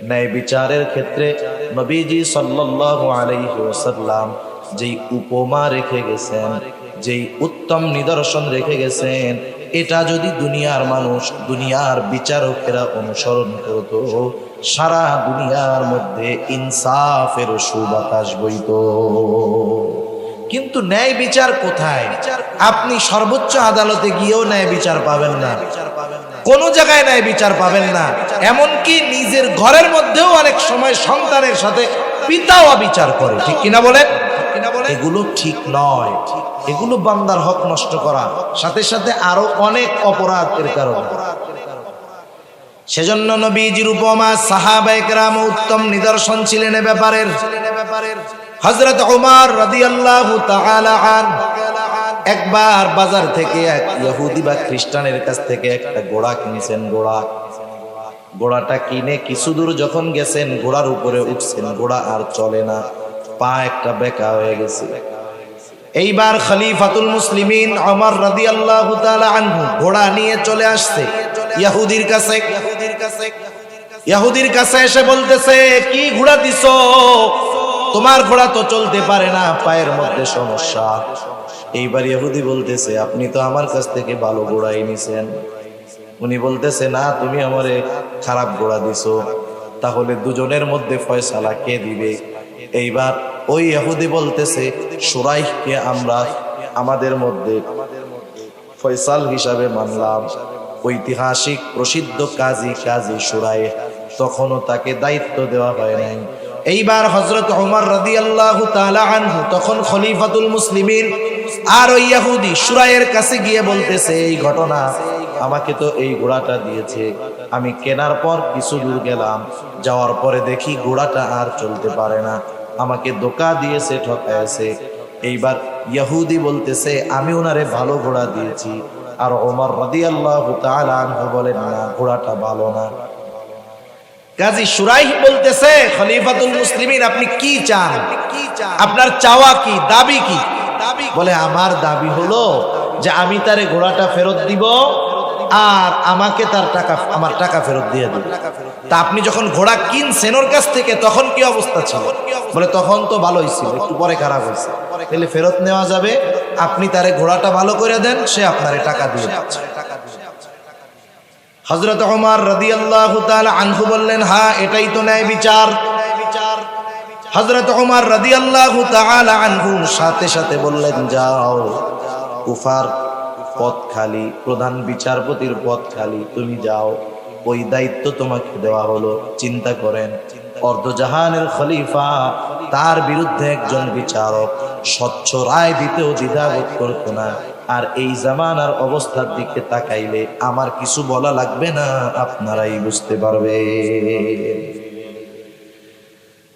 ন্যায় বিচারের ক্ষেত্রে নবীজি সাল্লাল্লাহু আলাইহি ওয়াসাল্লাম যেই উপমা রেখে গেছেন, যেই উত্তম নিদর্শন রেখে গেছেন, এটা যদি দুনিয়ার মানুষ, দুনিয়ার বিচারকেরা অনুসরণ করত, সারা দুনিয়ার মধ্যে ইনসাফের সুবাতাস বইত। কিন্তু ন্যায় বিচার কোথায়? আপনি সর্বোচ্চ আদালতে গিয়েও ন্যায় বিচার পাবেন না, কোন জায়গায় ন্যায় বিচার পাবেন না। এমনকি নিজের ঘরের মধ্যেও অনেক সময় সন্তানের সাথে পিতাও অবিচার করে, ঠিক কিনা বলেন? এগুলো ঠিক নয়, এগুলো বান্দার হক নষ্ট করা, সাথে সাথে আরো অনেক অপরাধ এর কারণে। সেজন্য নবীজির উপমা সাহাবায়ে কেরাম উত্তম নিদর্শন ছিলেন এ ব্যাপারের। হযরত ওমর রাদিয়াল্লাহু তাআলা আনহু একবার বাজার থেকে এক ইহুদি বা খ্রিস্টানের কাছ থেকে একটা ঘোড়া কিনেছেন। ঘোড়াটা কিনে কিছু দূর যখন গেছেন, ঘোড়ার উপরে উঠছেন, ঘোড়া আর চলে না, পা একটা বেঁকা হয়ে গেছে। এইবার খলিফাতুল মুসলিমিন ওমর রাদিয়াল্লাহু তাআলা আনহু ঘোড়া নিয়ে চলে আসছে ইহুদির কাছে। ইহুদির কাছে এসে বলতেছে, কি ঘোড়া দিছো? তোমার ঘোড়া তো চলতে পারে না, পায়ের মধ্যে সমস্যা। এইবার ইহুদি বলতেছে, আপনি তো আমার কাছ থেকে ভালো ঘোড়াই নিছেন। উনি বলতেছে, না, তুমি আমারে খারাপ ঘোড়া দিছো। তাহলে দুজনের মধ্যে ফয়সালা কে দিবে? এইবার ওই ইহুদি বলতেছে, শুরাইহকে আমরা আমাদের মধ্যে ফয়সাল হিসাবে মানলাম। ঐতিহাসিক প্রসিদ্ধ কাজী শুরাইহ, তখনও তাকে দায়িত্ব দেওয়া হয় নাই। এইবার হযরত ওমর রাদিয়াল্লাহু তাআলা আনহু তখন খলিফাতুল মুসলিমিন, আর ওই ইহুদি শুরাইয়ের কাছে গিয়ে বলতেছে, এই ঘটনা, আমাকে তো এই ঘোড়াটা দিয়েছে, আমি কেনার পর কিছু দূর গেলাম, যাওয়ার পরে দেখি ঘোড়াটা আর চলতে পারে না, আমাকে ধোঁকা দিয়েছে, ঠকাইছে। এইবার ইহুদি বলতেছে, আমি ওনারে ভালো ঘোড়া দিয়েছি। আর ওমর রাদিয়াল্লাহু তাআলা আনহু বলেন, না, ঘোড়াটা ভালো না। কাজী শুরাইহ বলতেছে, খলিফাতুল মুসলিমিন, আপনি কি চান? আপনার চাওয়া কি, দাবি কি? বলে, আমার দাবি হলো যে আমি তারে ঘোড়াটা ফেরত দিব আর আমাকে তার টাকা, আমার টাকা ফেরত দিয়ে দিন। তা আপনি যখন ঘোড়া কিনছেন ওর কাছ থেকে, তখন কি অবস্থা ছিল? বলে, তখন তো ভালোই ছিল, একটু পরে খারাপ হয়েছে। তাহলে ফেরত নেওয়া যাবে, আপনি তারে ঘোড়াটা ভালো করে দেন, সে আপনারে টাকা দিয়ে দিচ্ছে। হযরত ওমর রাদিয়াল্লাহু তাআলা আনহু বললেন, হ্যাঁ, এটাই তো ন্যায় বিচার। হযরত ওমর রাদিয়াল্লাহু তাআলা আনহু সাথে সাথে বললেন, যাও, কুফার পথ খালি, প্রধান বিচারপতির পথ খালি, তুমি যাও, ওই দায়িত্ব তোমাকে দেওয়া হলো। চিন্তা করেন, অর্ধজাহানের খলিফা, তার বিরুদ্ধে একজন বিচারক স্বচ্ছ রায় দিতেও দ্বিধাবোধ করতো না। আর এই জামানার অবস্থার দিকে তাকাইলে আমার কিছু বলা লাগবে না, আপনারাই বুঝতে পারবে।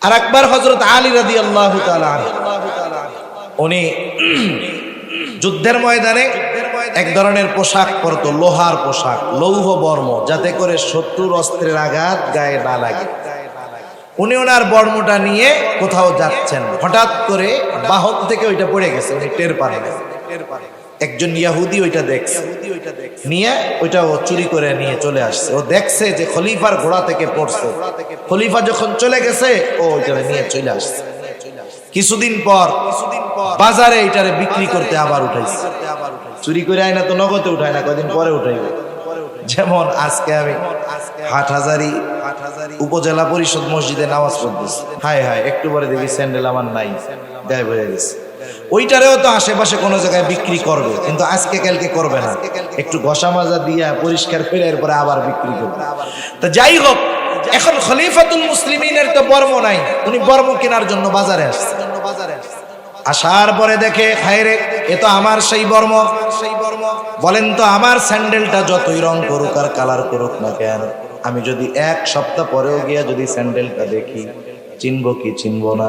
আর একবার হযরত আলী রাদিয়াল্লাহু তাআলা আনহু, উনি যুদ্ধের ময়দানে এক ধরনের পোশাক পরতো, লোহার পোশাক, লৌহ বর্ম, যাতে করে শত্রুর অস্ত্রের আঘাত গায়ে না লাগে। উনি ওনার বর্মটা নিয়ে কোথাও যাচ্ছেন, হঠাৎ করে বাহন থেকে ওইটা পড়ে গেছে, উনি টের পান না। একজন ইহুদি ওইটা দেখছে, নিয়ে ওইটা ও চুরি করে নিয়ে চলে আসছে। ও দেখছে যে খলিফার ঘোড়া থেকে পড়ছে, খলিফা যখন চলে গেছে ও ওইটা নিয়ে চলে আসছে। কিছুদিন পর বাজারে এটারে বিক্রি করতে আবার উঠাইছে। চুরি করে আয় না তো নগদে উঠায় না, কদিন পরে উঠাইবে। যেমন আজকে আমি হাটহাজারী উপজেলা পরিষদ মসজিদে নামাজ পড়তেছি, হায় হায়, একটু পরে দেখি স্যান্ডেল আমার নাই, গায়েব হয়ে গেছে। ওইটারেও তো আশেপাশে কোনো জায়গায় বিক্রি করবে, কিন্তু আজকে কালকে করবে না, একটু ঘষা মাজা দিয়া পরিষ্কার করে এরপরে আবার বিক্রি করবে। তো যাই হোক, এখন খলিফাতুল মুসলিমিনের তো বর্ম নাই, উনি বর্ম কেনার জন্য বাজারে আসছে। আসার পরে দেখে, হায়রে, এ তো আমার সেই বর্ম। বলেন তো, আমার স্যান্ডেলটা যতই রং করুক আর কালার করুক না কেন, আমি যদি এক সপ্তাহ পরেও গিয়া যদি স্যান্ডেলটা দেখি, চিনবো কি চিনবো না?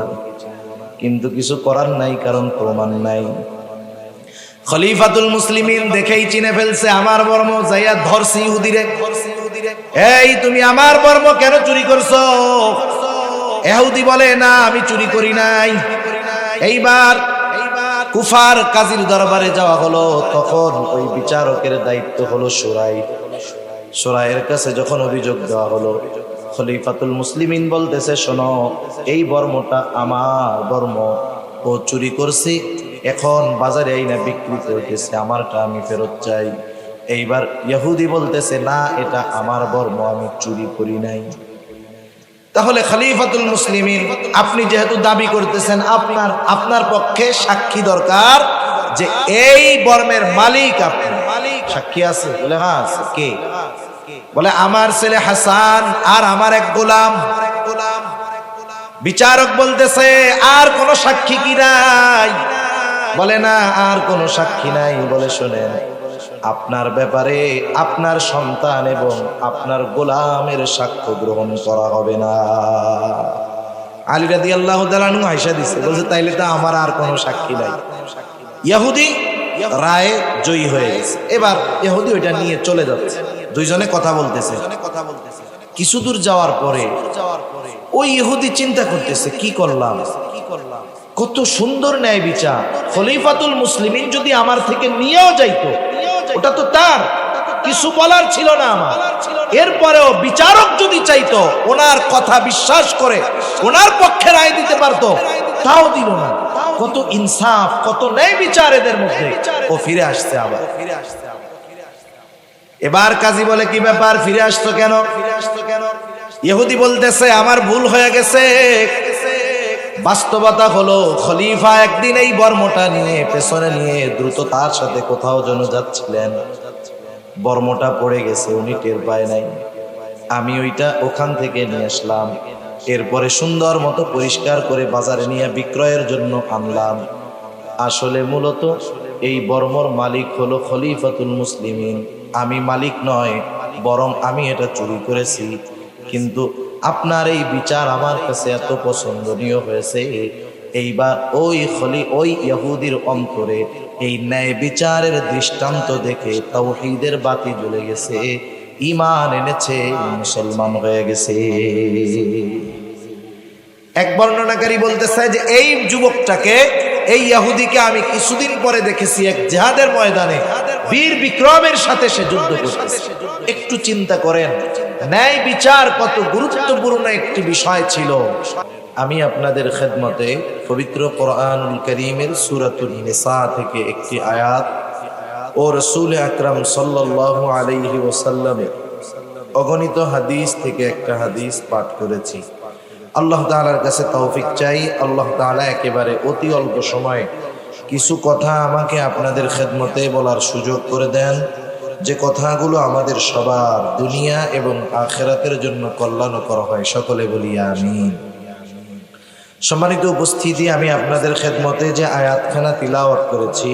কিন্তু কিছু করার নাই, কারণ প্রমাণ নাই। খলিফাতুল মুসলিমিন দেখেই চিনে ফেলছে আমার বর্ম, যাইয়া ধরছি ইহুদিরে, এই তুমি আমার বর্ম কেন চুরি করছো? ইহুদি বলে, না, আমি চুরি করি নাই। এইবার কুফার কাজীর দরবারে যাওয়া হলো, তখন ওই বিচারকের দায়িত্ব হলো শুরাইহ। শুরাইয়ের কাছে যখন অভিযোগ দেওয়া হলো, খলিফাতুল মুসলিমিন বলতেছে, শোনো, এই বর্মটা আমার বর্ম, ও চুরি করছি, এখন বাজারে আইনা বিক্রি করতেছে, আমারটা আমি ফেরত চাই। এইবার ইহুদি বলতেছে, না, এটা আমার বর্ম, আমি চুরি করি নাই। তাহলে খলিফাতুল মুসলিমিন, আপনি যেহেতু দাবি করতেছেন, আপনার পক্ষে সাক্ষী দরকার যে এই বর্মের মালিক আপনি। সাক্ষী আছে? বলে হ্যাঁ আছে। কে? বলে আমার ছেলে হাসান আর আমার এক গোলাম। বিচারক বলতেছে, আর কোন সাক্ষী কি নাই? বলে না, আর কোন সাক্ষী নাই। বলে শোনেন, আপনার ব্যাপারে আপনার সন্তান এবং আপনার গোলামের সাক্ষ্য গ্রহণ করা হবে না। আলী রাদিয়াল্লাহু তাআলা আনহু আয়েশা দিছে, বলছে তাইলে তো আমার আর কোনো সাক্ষী নাই। ইহুদি রায়ে জয়ী হয়ে গেছে। এবার ইহুদি ওইটা নিয়ে চলে যাচ্ছে, দুইজনে কথা বলতেছে। কিছু দূর যাওয়ার পরে ওই ইহুদি চিন্তা করতেছে, কি করলাম, কত সুন্দর ন্যায় বিচার, খলিফাতুল মুসলিমিন যদি আমার থেকে নিয়েও যাইতো, ওটা তো তার, কিছু বলার ছিল না আমার। এরপরেও বিচারক যদি চাইতো, ওনার কথা বিশ্বাস করে ওনার পক্ষে রায় দিতে পারতো, তাও দিল না। কত ইনসাফ, কত ন্যায় বিচার এদের মধ্যে। ও ফিরে আসছে আবার। এবার কাজী বলে, কি ব্যাপার, ফিরে আসতো কেন? ইহুদি বলতেছে, আমার ভুল হয়ে গেছে। বাস্তবতা হলো, খলিফা একদিন এই বর্মটা নিয়ে পেছনে নিয়ে দ্রুত তার সাথে কোথাও যেন যাচ্ছিলেন, বর্মটা পড়ে গেছে, উনি টের পায় নাই। আমি ওইটা ওখান থেকে নিয়ে আসলাম, এরপরে সুন্দর মতো পরিষ্কার করে বাজারে নিয়ে বিক্রয়ের জন্য আনলাম। আসলে মূলত এই বর্মর মালিক হলো খলিফাতুল মুসলিমিন, আমি মালিক নয়, বরং আমি এটা চুরি করেছি। কিন্তু আপনার এই বিচার আমার কাছে এত পছন্দনীয় হয়েছে, এইবার ওই ইহুদির অন্তরে এই ন্যায় বিচারের দৃষ্টান্ত দেখে তাওহীদের বাতি জ্বলে গেছে, ঈমান এনেছে, মুসলমান হয়ে গেছে। এক বর্ণনাকারী বলতেছে যে এই যুবকটাকে, এই ইহুদিকে আমি কিছুদিন পরে দেখেছি এক জিহাদের ময়দানে বীর বিক্রমের সাথে সে যুদ্ধ করতেছে। একটু চিন্তা করেন, ন্যায় বিচার কত গুরুত্বপূর্ণ একটি বিষয় ছিল। আমি আপনাদের খেদমতে পবিত্র কোরআনুল কারীমের সূরাতুন নিসা থেকে একটি আয়াত ও রাসূল আকরাম সাল্লাল্লাহু আলাইহি ওয়াসাল্লামের অগণিত হাদিস থেকে একটা হাদিস পাঠ করেছি। আল্লাহ তাআলার কাছে তৌফিক চাই, আল্লাহ তাআলা একেবারে অতি অল্প সময়ে কিছু কথা আমাকে আপনাদের খেদমতে বলার সুযোগ করে দেন, যে কথাগুলো আমাদের সবার দুনিয়া এবং আখিরাতের জন্য কল্যাণকর হয়। সকলে বলি আমিন। সম্মানিত উপস্থিতি, আমি আপনাদের খেদমতে যে আয়াতখানা তিলাওয়াত করেছি,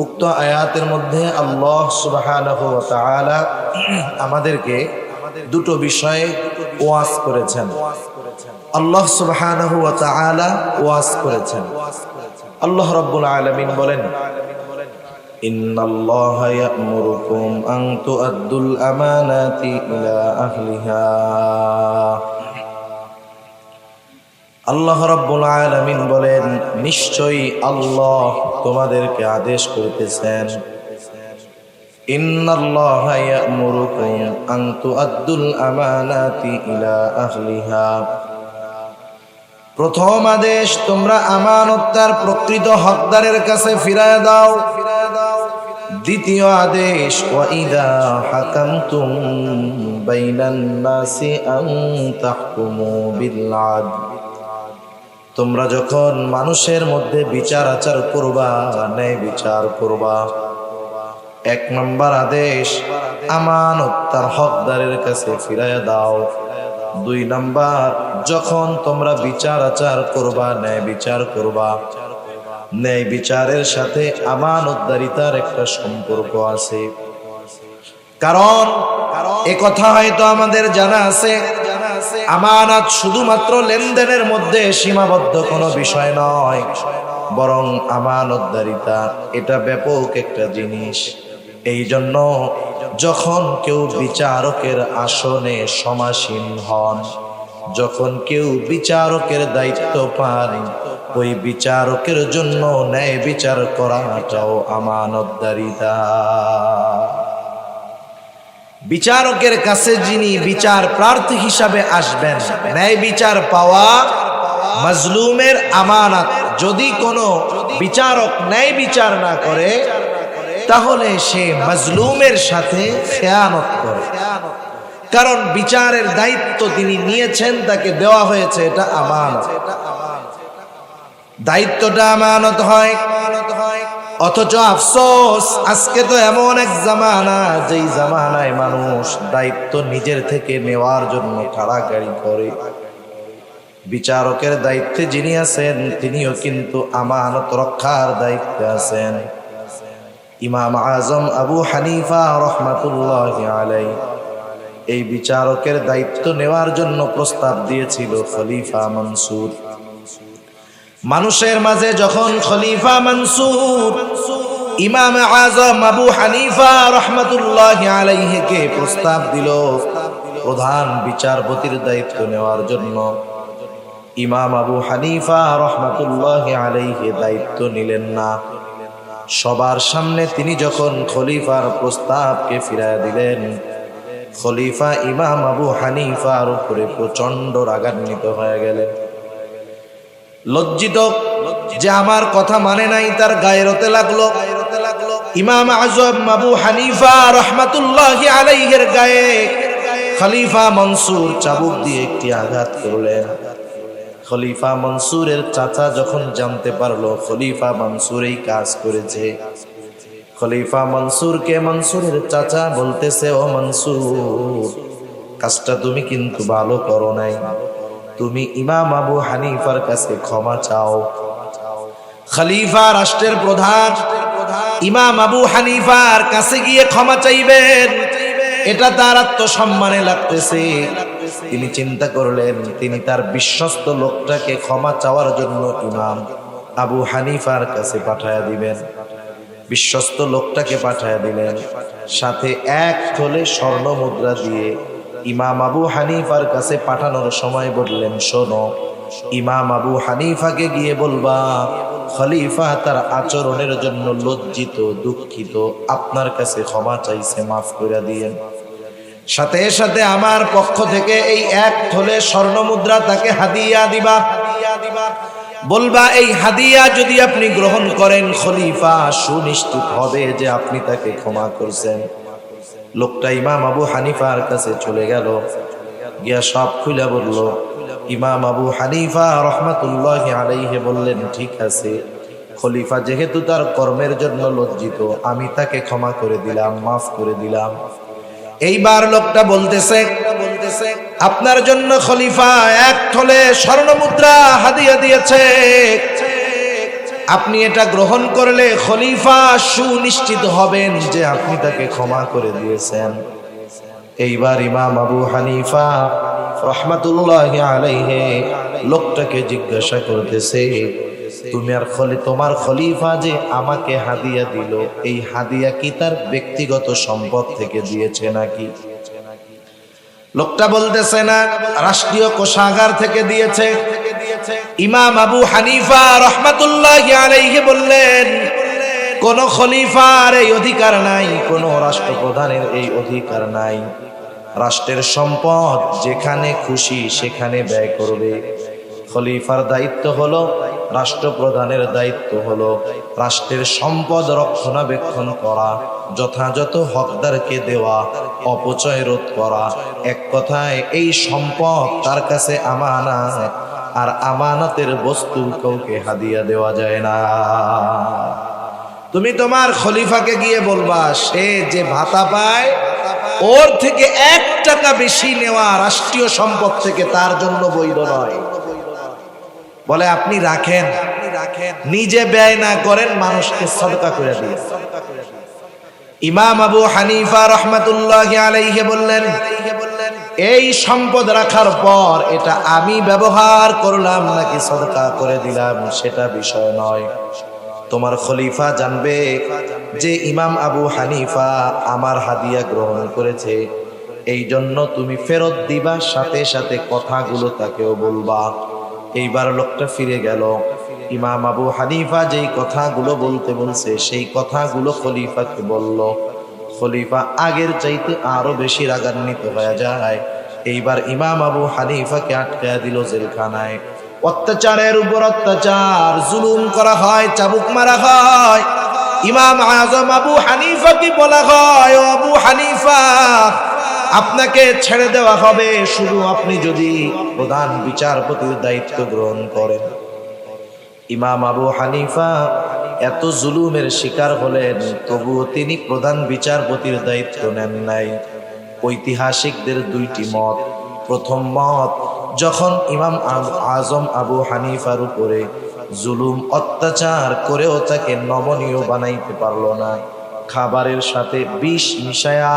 উক্ত আয়াতের মধ্যে আল্লাহ সুবহানাহু ওয়া তাআলা আমাদেরকে দুটো বিষয়ে ওয়াজ করেছেন। আল্লাহ সুবহানাহু ওয়া তাআলা ওয়াজ করেছেন। আল্লাহ রাব্বুল আলামিন বলেন, ইন্নাল্লাহা ইয়া'মুরুকুম আন তু'আদ্দুল আমানাতি ইলা আহলিহা। আল্লাহ রাব্বুল আলামিন বলেন, নিশ্চয়ই আল্লাহ তোমাদেরকে আদেশ করতেছেন, ইন্নাল্লাহা ইয়া'মুরুকুম আন তু'আদ্দুল আমানাতি ইলা আহলিহা। প্রথম আদেশ, তোমরা আমানত তার প্রকৃত হকদারের কাছে ফিরায় দাও। দ্বিতীয় আদেশ, ওয়া ইযা হাকামতুম বাইনান নাসি আন তাহকুমু বিল আদল। তোমরা যখন মানুষের মধ্যে বিচার আচার করবা, ন্যায় বিচার করবা। এক নম্বর আদেশ, আমানত তার হকদারের কাছে ফিরায় দাও। দুই নাম্বার, যখন তোমরা বিচার আচার করবা, ন্যায় বিচার করবা, ন্যায় বিচারের সাথে আমানতদারিতার একটা সম্পর্ক আছে। কারণ একথা হয়তো আমাদের জানা আছে, আমানত শুধুমাত্র লেনদেনের মধ্যে সীমাবদ্ধ কোনো বিষয় নয়, বরং আমানতদারিতা এটা ব্যাপক একটা জিনিস। এই জন্য যখন কেউ বিচারকের আসনে সমাসীন হন, যখন কেউ বিচারকের দায়িত্ব পান, ওই বিচারকের জন্য ন্যায় বিচার করাটাও আমানতদারিতা। বিচারকের কাছে যিনি বিচার প্রার্থী হিসাবে আসবেন, ন্যায় বিচার পাওয়া মাজলুমের আমানত। যদি কোনো বিচারক ন্যায় বিচার না করে তাহলে সে মাজলুমের সাথে খেয়ানত করে। কারণ বিচারের দায়িত্ব তিনি নিয়েছেন, তাকে দেওয়া হয়েছে, এটা আমানত। দায়িত্বটা আমানত হয়। অথচ আফসোস, আজকে তো এমন এক জামানা, যেই জামানায় মানুষ দায়িত্ব নিজের থেকে নেওয়ার জন্য কাড়াকাড়ি করে। বিচারকের দায়িত্বে যিনি আছেন তিনিও কিন্তু আমানত রক্ষার দায়িত্বে আছেন। ইমাম আজম আবু হানিফা রহমাতুল্লাহি আলাইহি এই বিচারকের দায়িত্ব নেওয়ার জন্য প্রস্তাব দিয়েছিল খলিফা মনসুর। মানুষের মাঝে যখন খলিফা মনসুর ইমাম আজম আবু হানিফা রহমাতুল্লাহি আলাইহিকে প্রস্তাব দিল প্রধান বিচারপতির দায়িত্ব নেওয়ার জন্য, ইমাম আবু হানিফা রহমাতুল্লাহি আলাইহি দায়িত্ব নিলেন না। সবার সামনে তিনি যখন খলিফার প্রস্তাবকে ফিরাইয়া দিলেন, খলিফা ইমাম আবু হানিফার উপরে প্রচন্ড রাগান্বিত হয়ে গেলেন। লজ্জিত যে আমার কথা মানে নাই, তার গায়রতে লাগলো। ইমাম আজম আবু হানিফা রহমাতুল্লাহি আলাইহির গায়ে খলিফা মনসুর চাবুক দিয়ে একটি আঘাত করলেন। খলিফা মনসুরের চাচা যখন জানতে পারলো খলিফা মনসুর এই কাজ করেছে, খলিফা মনসুরকে মনসুরের চাচা বলতেছে, ও মনসুর, কাজটা তুমি কিন্তু ভালো করো নাই, তুমি ইমাম আবু হানিফার কাছে ক্ষমা চাও। খলিফা রাষ্ট্রের প্রধান ইমাম আবু হানিফার কাছে গিয়ে ক্ষমা চাইবেন, এটা তার আত্মসম্মানে লাগতেছে। তিনি চিন্তা করলেন তিনি তার বিশ্বস্ত লোকটাকে ক্ষমা চাওয়ার জন্য ইমাম আবু হানিফার কাছে পাঠায়া দিবেন। বিশ্বস্ত লোকটাকে পাঠায়া দিলেন, সাথে এক থলে স্বর্ণ মুদ্রা দিয়ে ইমাম আবু হানিফার কাছে পাঠানোর সময় বললেন, শোনো, ইমাম আবু হানিফাকে গিয়ে বলবা খলিফা তার আচরণের জন্য লজ্জিত, দুঃখিত, আপনার কাছে ক্ষমা চাইছে, মাফ করে দিয়েন। সাথে সাথে আমার পক্ষ থেকে এই এক থলে স্বর্ণ মুদ্রা তাকে হাদিয়া দিবা। বলবা এই হাদিয়া যদি আপনি গ্রহণ করেন, খলিফা সুনিশ্চিত হবে যে আপনি তাকে ক্ষমা করছেন। লোকটা ইমাম আবু হানিফার কাছে চলে গেল, গিয়া সব খুলে বলল। ইমাম আবু হানিফা রহমাতুল্লাহি আলাইহি বললেন, ঠিক আছে, খলিফা যেহেতু তার কর্মের জন্য লজ্জিত, আমি তাকে ক্ষমা করে দিলাম, মাফ করে দিলাম। এইবার লোকটা বলতেছে, আপনার জন্য খলিফা এক থলে স্বর্ণ মুদ্রা হাদিয়া দিয়েছে, আপনি এটা গ্রহণ করলে খলিফা সুনিশ্চিত হবেন যে আপনি তাকে ক্ষমা করে দিয়েছেন। এইবার ইমাম আবু হানিফা রহমাতুল্লাহি আলাইহি লোকটাকে জিজ্ঞাসা করতেছে, তুমি আর তোমার খলিফা যে আমাকে হাদিয়া দিল, এই হাদিয়া কি তার ব্যক্তিগত সম্পদ থেকে দিয়েছে নাকি? লোকটা বলতেছে না, রাষ্ট্রীয় কোষাগার থেকে দিয়েছে। ইমাম আবু হানিফা রহমাতুল্লাহি আলাইহি বললেন, কোন খলিফার এই অধিকার নাই, কোন রাষ্ট্রপ্রধানের এই অধিকার নাই। রাষ্ট্রের সম্পদ যেখানে খুশি সেখানে ব্যয় করবে। খলিফার দায়িত্ব হলো, রাষ্ট্রপ্রধানের দায়িত্ব হলো রাষ্ট্রের সম্পদ রক্ষণাবেক্ষণ করা, যথাযথ হকদারকে দেওয়া, অপচয় রোধ করা। এক কথায় এই সম্পদ তার কাছে আমানত, আর আমানতের বস্তু কাউকে হাদিয়া দেওয়া যায় না। তুমি তোমার খলিফাকে গিয়ে বলবা, সে যে ভাতা পায় ওর থেকে 1 টাকা বেশি নেওয়া রাষ্ট্রীয় সম্পদ থেকে তার জন্য বৈধ নয়। বলে আপনি রাখেন, নিজে ব্যয় না করেন, মানুষকে সদকা করে দিন। ইমাম আবু হানিফা রহমাতুল্লাহি আলাইহি বললেন, এই সম্পদ রাখার পর এটা আমি ব্যবহার করলাম নাকি সদকা করে দিলাম সেটা বিষয় নয়। তোমার খলিফা জানবে যে ইমাম আবু হানিফা আমার হাদিয়া গ্রহণ করেছে, এই জন্য তুমি ফেরত দিবা, সাথে সাথে কথাগুলো তাকেও বলবা। এইবার লোকটা ফিরে গেল। ইমাম আবু হানিফা যেই কথাগুলো বলতে বলছে সেই কথাগুলো খলিফাকে বলল। খলিফা আগের চাইতে আরো বেশি রাগান্বিত হয়ে যায়। এইবার ইমাম আবু হানিফাকে আটকায়া দিল জেলখানায়। অত্যাচারের উপর অত্যাচার, জুলুম করা হয়, চাবুক মারা হয়। ইমাম আজম আবু হানিফাকে বলা হয়, ও আবু হানিফা, আপনাকে ছেড়ে দেওয়া হবে শুধু আপনি যদি প্রধান বিচারপতির দায়িত্ব গ্রহণ করেন। ইমাম আবু হানিফা এত জুলুমের শিকার হলেন, তবুও তিনি প্রধান বিচারপতির দায়িত্ব নেন নাই। ঐতিহাসিকদের দুইটি মত। প্রথম মত, যখন ইমাম আজম আবু হানিফার উপরে জুলুম অত্যাচার করেও তাকে নমনীয় বানাইতে পারল না, খাবারের সাথে বিষ মিশায়া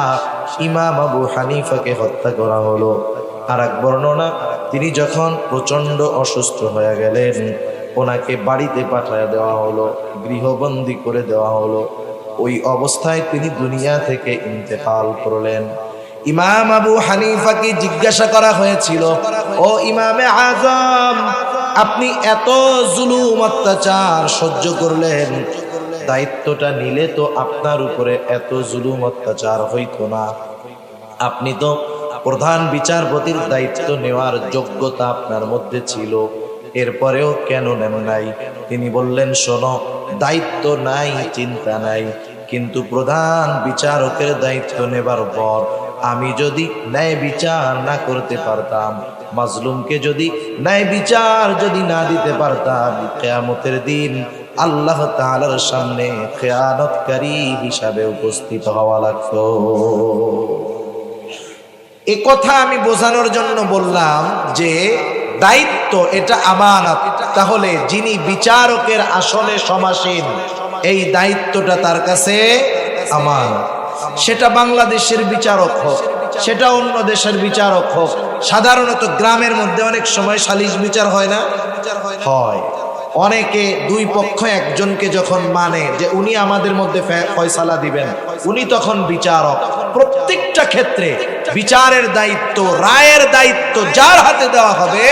ইমাম আবু হানিফাকে হত্যা করা হলো। আর এক বর্ণনা, তিনি যখন প্রচন্ড অসুস্থ হয়ে গেলেন, ওনাকে বাড়িতে পাঠিয়ে দেওয়া হলো, গৃহবন্দী করে দেওয়া হলো। ওই অবস্থায় তিনি দুনিয়া থেকে ইন্তেকাল করলেন। ইমাম আবু হানিফাকে জিজ্ঞাসা করা হয়েছিল, ও ইমামে আজম, আপনি এত জুলুম অত্যাচার সহ্য করলেন, দায়িত্বটা নিলে তো আপনার উপরে এত জুলুম অত্যাচার হইতো না। আপনি তো প্রধান বিচারপতির দায়িত্ব নেওয়ার যোগ্যতা আপনার মধ্যে ছিল, এরপরেও কেন নেন নাই? তিনি বললেন, শোনো, দায়িত্ব নাই, চিন্তা নাই, কিন্তু প্রধান বিচারকের দায়িত্ব নেবার পর আমি যদি ন্যায় বিচার না করতে পারতাম, মাজলুমকে যদি ন্যায় বিচার যদি না দিতে পারতাম, কিয়ামতের দিন আল্লাহ তাআলার সামনে খেয়ানতকারী হিসাবে উপস্থিত হওয়া লাগতো। এ কথা আমি বোঝানোর জন্য বললাম যে দায়িত্ব এটা আমানত। তাহলে যিনি বিচারকের আসনে সমাসীন, এই দায়িত্বটা তার কাছে আমানত। সেটা বাংলাদেশের বিচারক হোক, সেটা অন্য দেশের বিচারক হোক। সাধারণত গ্রামের মধ্যে অনেক সময় সালিশ বিচার হয় না? হয়। অনেকে দুই পক্ষ একজনকে যখন মানে যে উনি আমাদের মধ্যে ফয়সালা দিবেন, উনি তখন বিচারক। প্রত্যেকটা ক্ষেত্রে বিচারের দায়িত্ব, রায়ের দায়িত্ব যার হাতে দেওয়া হবে,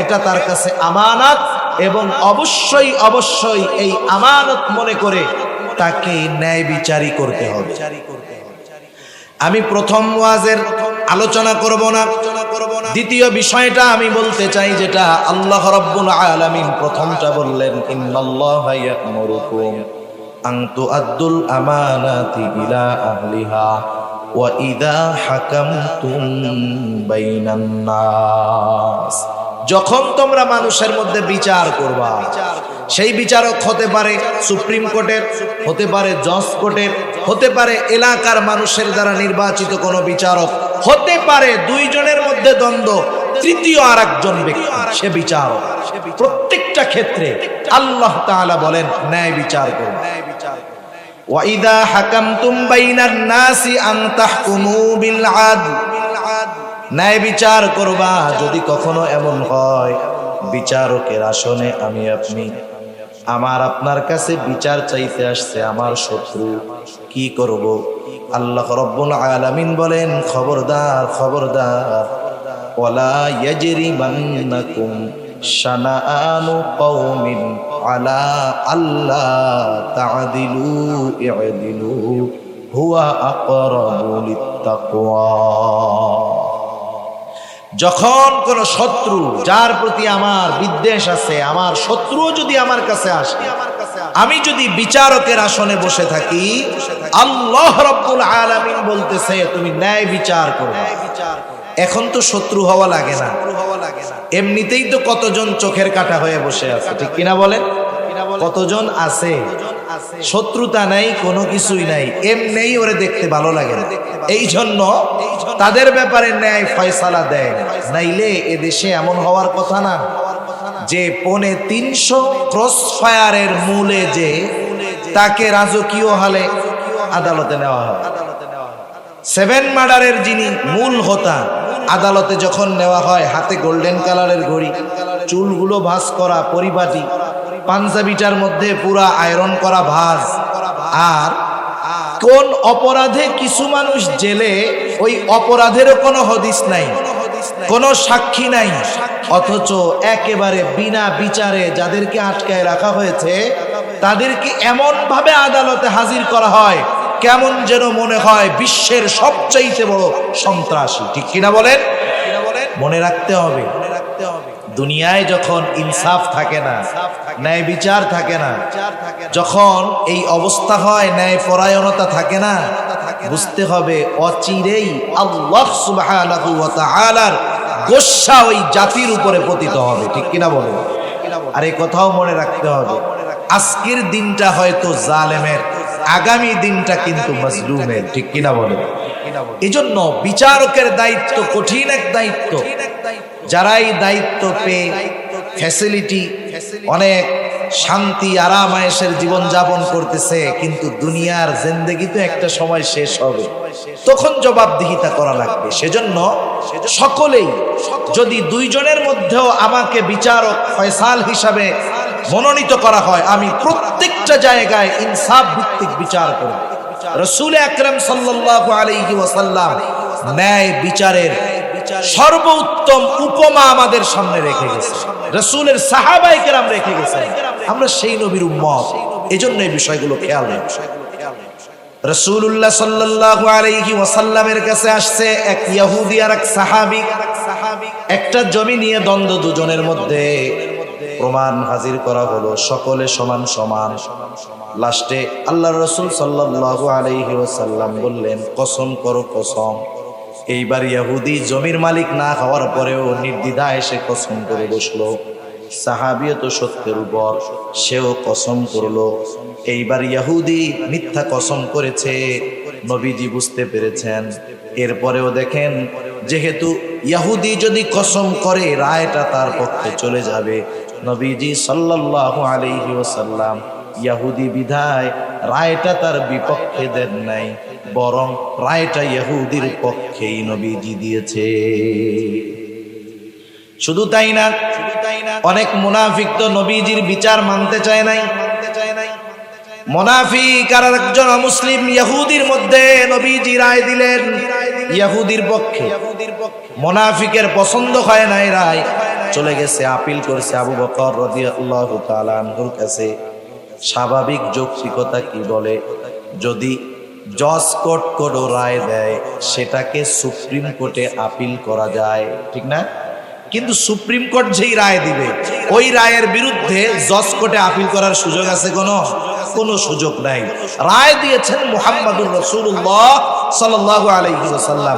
এটা তার কাছে আমানত, এবং অবশ্যই অবশ্যই এই আমানত মনে করে তাকে ন্যায় বিচারই করতে হবে। আমি প্রথম ওয়াজের আলোচনা করব না। দ্বিতীয় বিষয়টা আমি বলতে চাই, যেটা আল্লাহ রাব্বুল আলামিন প্রথমটা বললেন, ইন্নাল্লাহা ইয়া'মুরুকুম আন তুআদ্দুল আমানাতি ইলা আহলিহা ওয়া ইযা হাকামতুম বাইনান নাস। যখন তোমরা মানুষের মধ্যে বিচার করবা, সেই বিচারক হতে পারে সুপ্রিম কোর্টের, হতে পারে জজ কোর্টের, হতে পারে এলাকার মানুষের দ্বারা নির্বাচিত কোনো বিচারক, হতে পারে দুইজনের মধ্যে দ্বন্দ্ব, তৃতীয় আর একজন ব্যক্তি সে বিচারক। প্রত্যেকটা ক্ষেত্রে আল্লাহ তাআলা বলেন ন্যায় বিচার করো। ওয়া ইযা হাকামতুম বাইনান নাসি আন তাহকুমু বিল আদল, ন্যায় বিচার করবা। যদি কখনো এমন হয় বিচারকের আসনে আমি আপনি, আমার আপনার কাছে বিচার চাইতে আসছে আমার শত্রু, কি করব? আল্লাহ রাব্বুল আলামিন বলেন, খবরদার খবরদার, ওয়ালা ইয়াজরিমান্নাকুম শানাআনু কওমিন আলা আল্লা তা'দিলু ই'দিলু হুয়া আকরাবু লিত্তাকওয়া। যখন কোন শত্রু, যার প্রতি আমার বিদ্বেষ আছে, আমার শত্রুও যদি আমার কাছে আসে, আমি যদি বিচারকের আসনে বসে থাকি, আল্লাহ রাব্বুল আলামিন বলতেছে তুমি ন্যায় বিচার করো। এখন তো শত্রু হওয়া লাগে না, এমনিতেই তো কতজন চোখের কাটা হয়ে বসে আছে, ঠিক কিনা বলেন? কতজন আছে, শত্রুতা নাই, কোনো কিছুই নাই, এমনিই ওরে দেখতে ভালো লাগে না, এই জন্য তাদের ব্যাপারে ন্যায় ফয়সালা দেয়। নাইলে এদেশে এমন হওয়ার কথা না যে 350 ক্রস ফায়ারের মূলে যে তাকে রাজকীয় হালে আদালতে নেওয়া হয়। 7 মার্ডারের যিনি মূল হোতা, আদালতে যখন নেওয়া হয়, হাতে গোল্ডেন কালারের ঘড়ি, চুলগুলো ভাঁজ করা পরিপাটি, পাঞ্জাবিটার মধ্যে পুরা আয়রন করা ভাঁজ। আর কোন অপরাধে কিছু মানুষ জেলে, ওই অপরাধেরও কোনো হদিস নাই, কোনো সাক্ষী নাই, অথচ একেবারে বিনা বিচারে যাদেরকে আটকায় রাখা হয়েছে তাদেরকে এমন ভাবে আদালতে হাজির করা হয়, কেমন যেন মনে হয় বিশ্বের সবচাইতে বড় সন্ত্রাসী। ঠিক কিনা বলেন? মনে রাখতে হবে, দুনিয়ায় যখন ইনসাফ থাকে না, ন্যায় বিচার থাকে না, যখন এই অবস্থা হয়, ন্যায় পরায়ণতা থাকে না, বুঝতে হবে অচিরেই আল্লাহ সুবহানাহু ওয়া তাআলার গোসা ওই জাতির উপরে পতিত হবে। ঠিক কিনা বলেন? আর এই কথাও মনে রাখতে হবে, আজকের দিনটা হয়তো জালেমের, আগামী দিনটা কিন্তু মাজলুমের। ঠিক কিনা বলেন? এজন্য বিচারকের দায়িত্ব কঠিন এক দায়িত্ব। যারা এই দায়িত্ব পেয়ে ফ্যাসিলিটি, অনেক শান্তি আরাম আয়েশের জীবন যাপন করতেছে, কিন্তু দুনিয়ার জিন্দেগি তো একটা সময় শেষ হবে, তখন জবাবদিহিতা করা লাগবে। সেজন্য সকলেই, যদি দুইজনের মধ্যেও আমাকে বিচারক ফয়সাল হিসাবে মনোনীত করা হয়, আমি প্রত্যেকটা জায়গায় ইনসাফ ভিত্তিক বিচার করব। রাসূল আকরাম সাল্লাল্লাহু আলাইহি ওয়াসাল্লাম ন্যায় বিচারের সর্বোত্তম উপমা আমাদের সামনে রেখে গেছে, রাসূলের সাহাবায়ে কেরাম রেখে গেছেন। আমরা সেই নবীর উম্মত, এজন্য এই বিষয়গুলো খেয়াল রাখব। রাসূলুল্লাহ সাল্লাল্লাহু আলাইহি ওয়াসাল্লামের কাছে আসছে এক ইহুদি আর এক সাহাবী। একটা জমি নিয়ে দ্বন্দ্ব দুজনের মধ্যে। প্রমাণ হাজির করা হলো, সকলে সমান সমান। লাস্টে আল্লাহর রাসূল সাল্লাল্লাহু আলাইহি ওয়াসাল্লাম বললেন, কসম করো, কসম। এইবার ইহুদি জমির মালিক না হওয়ার পরেও নির্দ্বিধায় সে কসম করে বসলো। সাহাবীও তো সত্যের উপর, সেও কসম করলো। এইবার ইহুদি মিথ্যা কসম করেছে, নবীজি বুঝতে পেরেছেন। এরপরেও দেখেন, যেহেতু ইহুদি যদি কসম করে রায়টা তার পক্ষে চলে যাবে, নবীজি সাল্লাল্লাহু আলাইহি ওয়াসাল্লাম ইহুদি বিধায় রায়টা তার বিপক্ষে দেন নাই, বরং রায়টা ইহুদির পক্ষেই নবীজি দিয়েছে। শুধু তাই না, অনেক মুনাফিক তো নবীজির বিচার মানতে চায় নাই। মুনাফিক আর একজন মুসলিম ইহুদির মধ্যে নবীজি রায় দিলেন ইহুদির পক্ষে। মুনাফিকের পছন্দ হয় নাই রায়, চলে গেছে আপিল করছে আবু বকর রাদিয়াল্লাহু তাআলা আনহুর কাছে। স্বাভাবিক যৌক্তিকতা কি বলে, যদি জজ কোর্ট কোনো রায় দেয়, সেটাকে সুপ্রিম কোর্টে আপিল করা যায়, ঠিক না? কিন্তু সুপ্রিম কোর্ট যেই রায় দিবে, ওই রায়ের বিরুদ্ধে জজ কোর্টে আপিল করার সুযোগ আছে? কোনো সুযোগ নাই। রায় দিয়েছেন মুহাম্মাদুর রাসূলুল্লাহ সাল্লাল্লাহু আলাইহি ওয়াসাল্লাম।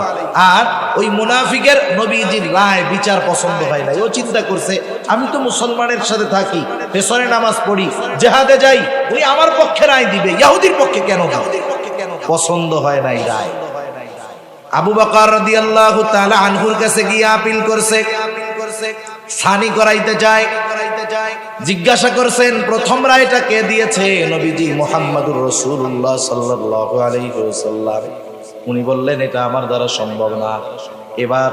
আর ওই মুনাফিকের নবীজির রায় বিচার পছন্দ হয় নাই। ও চিন্তা করছে, আমি তো মুসলমানের সাথে থাকি, পেছনে নামাজ পড়ি, জিহাদে যাই, উনি আমার পক্ষে রায় দিবে, ইহুদির পক্ষে কেন? পছন্দ হয় নাই রায়। আবু বকর রাদিয়াল্লাহু তাআলা আনহুর কাছে গিয়ে আপিল করছে, সানি করাইতে যায়। জিজ্ঞাসা করছেন, প্রথম রায়টা কে দিয়েছে? নবীজি মুহাম্মাদুর রাসূলুল্লাহ সাল্লাল্লাহু আলাইহি ওয়াসাল্লাম। উনি বললেন, এটা আমার দ্বারা সম্ভব না। এবার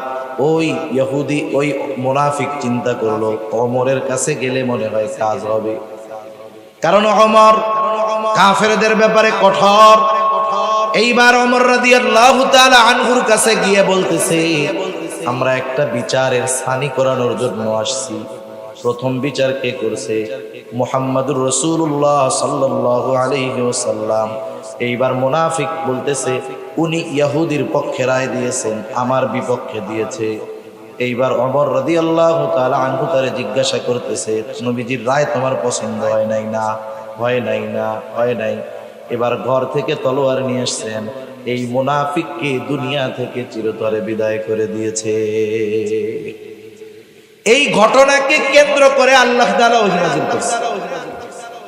ওই ইহুদি, ওই মুনাফিক চিন্তা করলো, ওমরের কাছে গেলে মনে হয় কাজ হবে, কারণ ওমর কাফেরদের ব্যাপারে কঠোর। এইবার ওমর রাদিয়াল্লাহু তাআলা আনহুর কাছে গিয়ে বলতেছে, আমরা একটা বিচারের সানি করানোর জন্য আসছি। প্রথম বিচার কে করছে? মুহাম্মাদুর রাসূলুল্লাহ সাল্লাল্লাহু আলাইহি ওয়াসাল্লাম। এইবার মুনাফিক বলতেছে, উনি ইহুদির পক্ষে রায় দিয়েছেন, আমার বিপক্ষে দিয়েছে। এইবার ওমর রাদিয়াল্লাহু তাআলা আনহু তারে জিজ্ঞাসা করতেছে, নবীজির রায় তোমার পছন্দ হয় নাই না? হয় নাই না? হয় নাই। এবার ঘর থেকে তলোয়ার নিয়ে আসছেন, এই মুনাফিককে দুনিয়া থেকে চিরতরে বিদায় করে দিয়েছে। এই ঘটনাকে কেন্দ্র করে আল্লাহ তাআলা ওহী নাযিল করেছেন।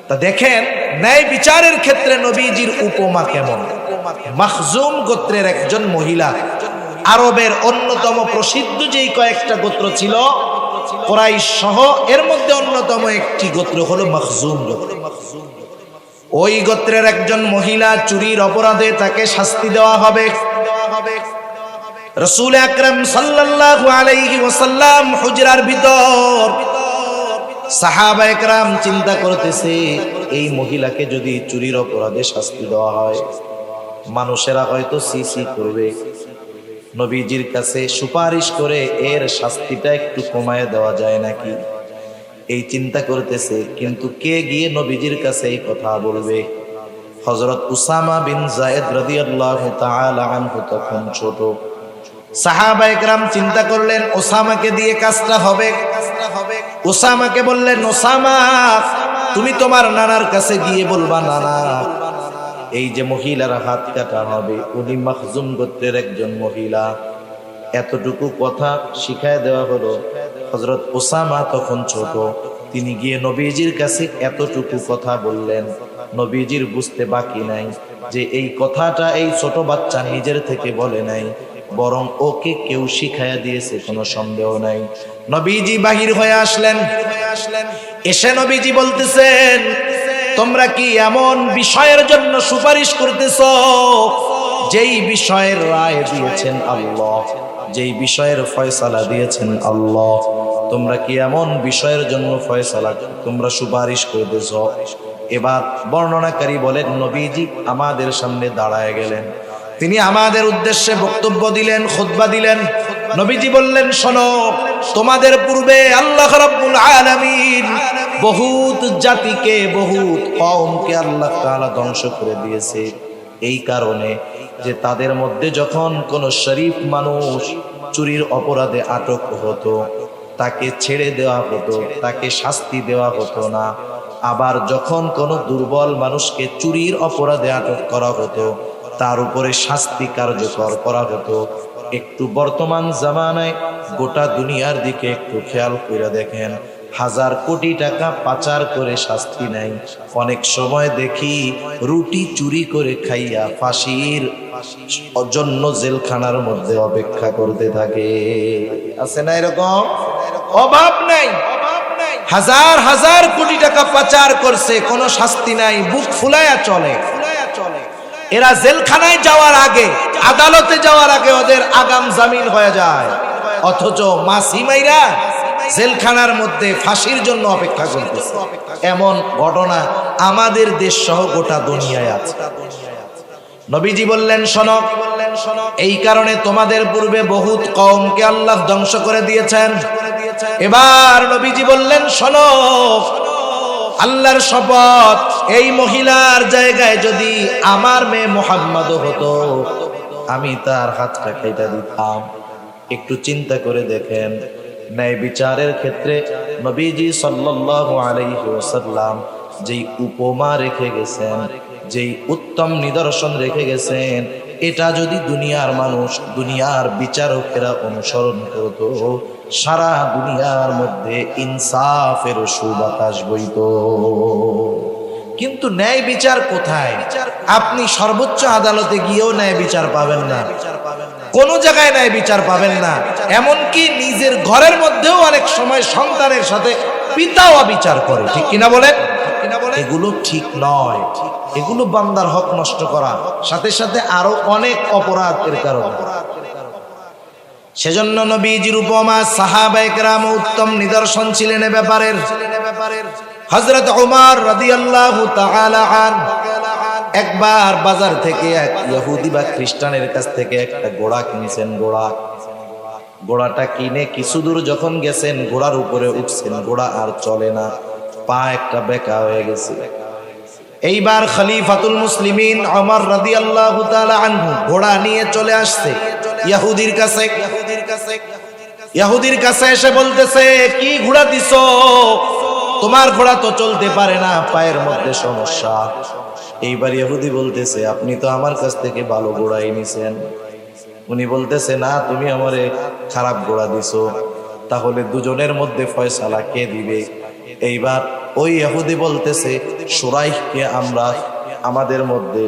তা দেখেন, ন্যায় বিচারের ক্ষেত্রে নবীজির উপমা কেমন। মাখজুম গোত্রের একজন মহিলা, আরবের অন্যতম প্রসিদ্ধ যেই কয়েকটা গোত্র ছিল কুরাইশ সহ, এর মধ্যে অন্যতম একটি গোত্র হলো মাখজুম গোত্র। ওই গোত্রের একজন মহিলা চুরির অপরাধে তাকে শাস্তি দেওয়া হবে। রাসূল আকরাম সাল্লাল্লাহু আলাইহি ওয়াসাল্লাম হুজরার ভিতর, সাহাবায়ে কেরাম চিন্তা করতেছে, এই মহিলাকে যদি চুরির অপরাধে শাস্তি দেওয়া হয়, মানুষেরা হয়তো সিসি করবে, নবীজির কাছে সুপারিশ করে এর শাস্তিটা একটু কমায় দেওয়া যায় নাকি, এই চিন্তা করতেছে। কিন্তু কে গিয়ে নবীজির কাছে এই কথা বলবে? হযরত উসামা বিন যায়েদ রাদিয়াল্লাহু তাআলা আনহু তখন ছোট। সাহাবায়ে কেরাম চিন্তা করলেন ওসামাকে দিয়ে কাজটা হবে। ওসামাকে বললেন, ওসামা তুমি তোমার নানার কাছে গিয়ে বলবা, নানা এই যে মহিলার হাত কাটা হবে উনি মাখজুম গোত্রের একজন মহিলা। এতটুকু কথা শিখায় দেওয়া হলো। হযরত ওসামা তখন ছোট, তিনি গিয়ে নবীজির কাছে এতটুকু কথা বললেন। নবীজির বুঝতে বাকি নাই যে এই কথাটা এই ছোট বাচ্চা নিজের থেকে বলে নাই, বরং ওকে কেউ শিখাইয়া দিয়েছে, কোনো সন্দেহ নাই। নবীজি বাহির হয়ে আসলেন। এসে নবীজি বলতেছেন, তোমরা কি এমন বিষয়ের জন্য সুপারিশ করতেছো যেই বিষয়ের রায় দিয়েছেন আল্লাহ, যেই বিষয়ের ফয়সালা দিয়েছেন আল্লাহ, তোমরা কি এমন বিষয়ের জন্য ফয়সালা তোমরা সুপারিশ করতেছ? এবার বর্ণনাকারী বলেন, নবীজি আমাদের সামনে দাঁড়ায় গেলেন, তিনি আমাদের উদ্দেশ্যে বক্তব্য দিলেন, খুতবা দিলেন। নবীজি বললেন, শোনো, তোমাদের পূর্বে আল্লাহ রাব্বুল আলামিন বহুত জাতিকে, বহুত কওমকে আল্লাহ তাআলা ধ্বংস করে দিয়েছে এই কারণে যে তাদের মধ্যে যখন কোন শরীফ মানুষ চুরির অপরাধে আটক হতো তাকে ছেড়ে দেওয়া হতো, তাকে শাস্তি দেওয়া হতো না। আবার যখন কোনো দুর্বল মানুষকে চুরির অপরাধে আটক করা হতো তার উপরে শাস্তি কার্যকর করা হতো। একটু বর্তমান জামানায় গোটা দুনিয়ার দিকে একটু খেয়াল করে দেখেন, 1000 কোটি টাকা পাচার করে শাস্তি নাই, অনেক সময় দেখি রুটি চুরি করে খাইয়া ফাঁসির জন্য জেলখানার মধ্যে অপেক্ষা করতে থাকে। আছে না এরকম? অভাব নাই, 1000 কোটি টাকা পাচার করছে, কোনো শাস্তি নাই, বুক ফুলায়া চলে। এরা জেলখানায় যাওয়ার আগে, আদালতে যাওয়ার আগে ওদের আগাম জামিন হয়ে যায়, অথচ মাসি মাইরা জেলখানার মধ্যে ফাঁসির জন্য অপেক্ষা করতেছে। এমন ঘটনা আমাদের দেশ সহ গোটা দুনিয়ায় আছে। নবীজি বললেন, শোনো, এই কারণে তোমাদের পূর্বে বহুত কওমকে আল্লাহ ধ্বংস করে দিয়েছেন। এবার নবীজি বললেন, শোনো, আল্লাহর শপথ, এই মহিলার জায়গায় যদি আমার মেয়ে মুহাম্মদ হতো আমি তার হাতটা কেটে দিতাম। একটু চিন্তা করে দেখেন, ন্যায় বিচারের ক্ষেত্রে নবীজি সাল্লাল্লাহু আলাইহি ওয়াসাল্লাম যেই উপমা রেখে গেছেন, যেই উত্তম নিদর্শন রেখে গেছেন, এটা যদি দুনিয়ার মানুষ, দুনিয়ার বিচারকেরা অনুসরণ করত, সারা দুনিয়ার মধ্যে ইনসাফের সুবাতাস বইত। কিন্তু ন্যায় বিচার কোথায়? আপনি সর্বোচ্চ আদালতে গিয়েও ন্যায় বিচার পাবেন না, কোন জায়গায় ন্যায় বিচার পাবেন না। এমনকি নিজের ঘরের মধ্যেও অনেক সময় সন্তানের সাথে পিতাও অবিচার করে, ঠিক কিনা বলেন? এগুলো ঠিক নয়, এগুলো বান্দার হক নষ্ট করা, সাথে সাথে আরো অনেক অপরাধ এর কারণে। সেজন্য নবীজির উপমা, সাহাবায়ে কেরাম উত্তম নিদর্শন ছিলেন এ ব্যাপারের। হযরত ওমর রাদিয়াল্লাহু তাআলা আনহু একবার বাজার থেকে এক ইহুদি বা খ্রিস্টানের কাছ থেকে একটা ঘোড়া কিনেছেন। ঘোড়াটা কিনে কিছু দূর যখন গেছেন, ঘোড়ার উপরে উঠছেন, ঘোড়া আর চলে না, পা একটা বেঁকা হয়ে গেছে। এইবার খলিফাতুল মুসলিমিন ওমর রাদিয়াল্লাহু তাআলা আনহু ঘোড়া নিয়ে চলে আসছে ইহুদির কাছে। ইহুদির কাছে এসে বলতেছে, কি ঘোড়া দিছো? তোমার ঘোড়া তো চলতে পারে না, পায়ের মধ্যে সমস্যা। এইবার ইহুদি বলতেছে, আপনি তো আমার কাছ থেকে ভালো ঘোড়াই নিছেন। উনি বলতেছে, না, তুমি আমারে খারাপ ঘোড়া দিছো। তাহলে দুজনের মধ্যে ফয়সালা কে দিবে? এইবার ওই ইহুদি বলতেছে, শুরাইহকে আমরা আমাদের মধ্যে